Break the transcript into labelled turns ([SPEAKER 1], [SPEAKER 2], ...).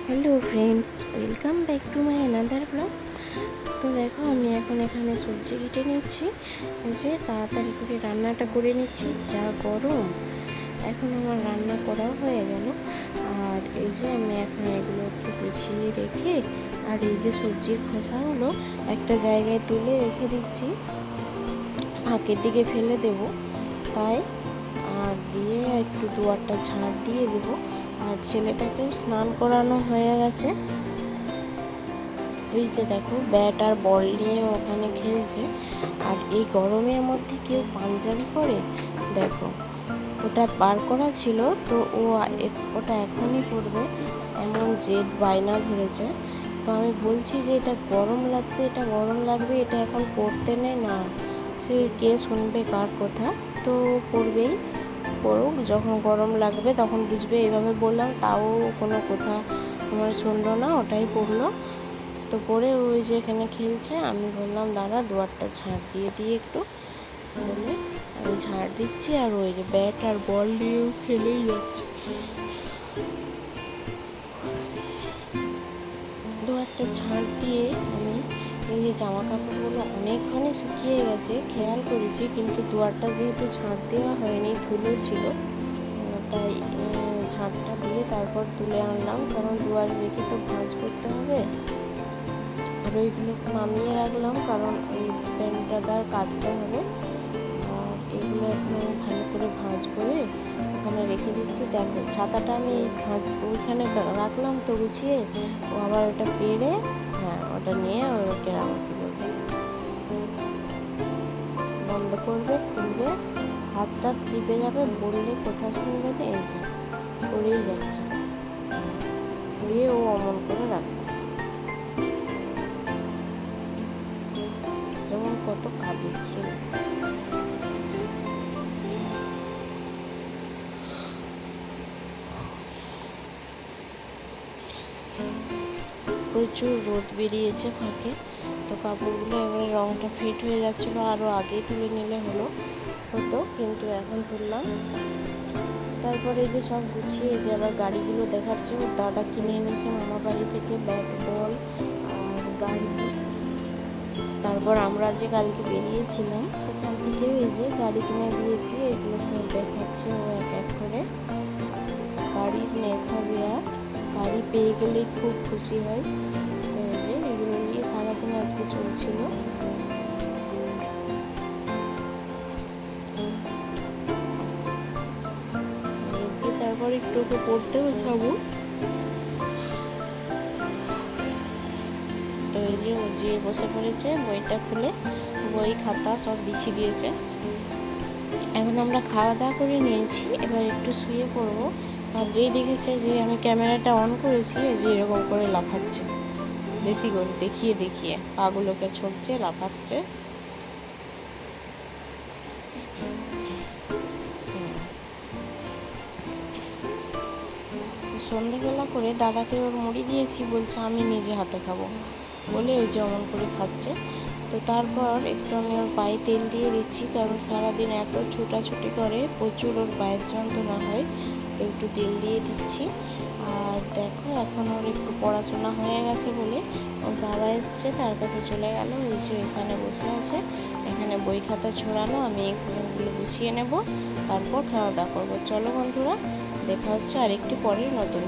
[SPEAKER 1] Hello friends, welcome back to my another blog. तो देखो আমি এখন এখানে সবজি কেটে নিচ্ছি। এই যে তাড়াতাড়ি করে রান্নাটা করে নিচ্ছি, যা গরম। এখন আমার রান্না করাও হয়ে গেল। আর এই যে আমি এখন এগুলো একটু গুছিয়ে রেখে আর এই যে সবজির খোসাগুলো একটা জায়গায় তুলে রেখে দিচ্ছি, ফাঁকের দিকে ফেলে দেব তাই। আর দিয়ে একটু দুয়ারটা ঝাড় দিয়ে দেবো। আর ছেলেটাকেও স্নান করানো হয়ে গেছে। এই যে দেখো ব্যাট আর বল নিয়ে ওখানে খেলছে। আর এই গরমের মধ্যে কেউ পাঞ্জাবি পরে, দেখো ওটা বার করা ছিল তো ওটা এখনই পরবে, এমন জেদ বায়না ধরেছে। তো আমি বলছি যে এটা গরম লাগবে, এটা গরম লাগবে, এটা এখন পরতে নেই না। সে কে শুনবে কার কথা, তো পরবেই, পড়ুক, যখন গরম লাগবে তখন বুঝবে। এইভাবে বললাম তাও কোনো কথা আমার শুনলো না, ওটাই পড়লো। তো পরে ওই যে এখানে খেলছে, আমি বললাম দাঁড়া দুয়ারটা ঝাড় দিয়ে দিয়ে একটু, বলে আমি ঝাড় দিচ্ছি। আর ওই যে ব্যাট আর বল নিয়েও খেলেই যাচ্ছে। দুয়ারটা ঝাড় দিয়ে আমি এই যে জামা কাপড়গুলো অনেকখানি শুকিয়ে গেছে খেয়াল করেছি, কিন্তু দুয়ারটা যেহেতু ঝাড় দেওয়া হয়নি, ধুলো ছিল, তাই ঝাড়টা দিয়ে তারপর তুলে আনলাম, কারণ দুয়ার রেখে তো ভাঁজ করতে হবে। আর ওইগুলো নামিয়ে রাখলাম, কারণ ওই প্যান্টটা কাচতে হবে। আর এগুলো এখন আমি ভালো করে ভাঁজ করে ওখানে রেখে দিচ্ছি। দেখো ছাতাটা আমি ওইখানে রাখলাম তো গুছিয়ে, ও আবার ওটা পেরে, হ্যাঁ ওটা নিয়ে ওর কেরামতি করবে, বন্ধ করবে, খুলবে, হাতটা চিপে যাবে, বললে কোথা শুনবে না। এই যে করেই যাচ্ছে, দিয়ে ও অমন করে রাখবে, যেমন কত কাজের ছিল। প্রচুর রোদ বেরিয়েছে ফাঁকে, তো কাপড়গুলো এবারে রংটা ফিট হয়ে যাচ্ছিলো, আরও আগেই তুলে নিলে হতো, কিন্তু এখন তুললাম। তারপরে এই যে সব গুছিয়ে যে আবার গাড়িগুলো দেখাচ্ছে, ওর দাদা কিনে এনেছে মামা বাড়ি থেকে ব্যাট বল আর গাড়ি। তারপর আমরা যে কালকে বেরিয়েছিলাম সেখান থেকে এই যে গাড়ি কিনে দিয়েছি, এগুলো সব দেখাচ্ছে ও এক এক করে। গাড়ির নেশা বিরাট, গাড়ি পেয়ে গেলেই খুব খুশি হয়। তো এই যে এগুলো নিয়ে সারাদিন আজকে চলছিল। তারপর একটু ওকে পড়তেও যাবো। তো এই যে ও যে বসে পড়েছে, বইটা খুলে বই খাতা সব বিছিয়ে দিয়েছে। এখন আমরা খাওয়া দাওয়া করে নিয়েছি, এবার একটু শুয়ে পড়বো। আর যেই দেখেছে যে আমি ক্যামেরাটা অন করেছি, যে এরকম করে লাফাচ্ছে, বেশি করে দেখিয়ে দেখিয়ে পাগুলোকে ছড়ছে, লাফাচ্ছে। সন্ধ্যেবেলা করে দাদাকে ওর মুড়ি দিয়েছি, বলছে আমি নিজে হাতে খাবো বলে ওই যে অমন করে খাচ্ছে। তো তারপর একটু আমি ওর পায়ে তেল দিয়ে দিচ্ছি, কারণ সারাদিন এত ছুটাছুটি করে প্রচুর ওর পায়ের যন্ত্রণা হয়, তো একটু তেল দিয়ে দিচ্ছি। আর দেখো এখন ওর একটু পড়াশোনা হয়ে গেছে বলে ওর বাবা এসছে, তার কাছে চলে গেল। এই যে এখানে বসে আছে, এখানে বই খাতা ছড়ানো, আমি এগুলো গুছিয়ে নেব, তারপর খাওয়া দাওয়া করবো। চলো বন্ধুরা, দেখা হচ্ছে আরেকটি পরের নতুন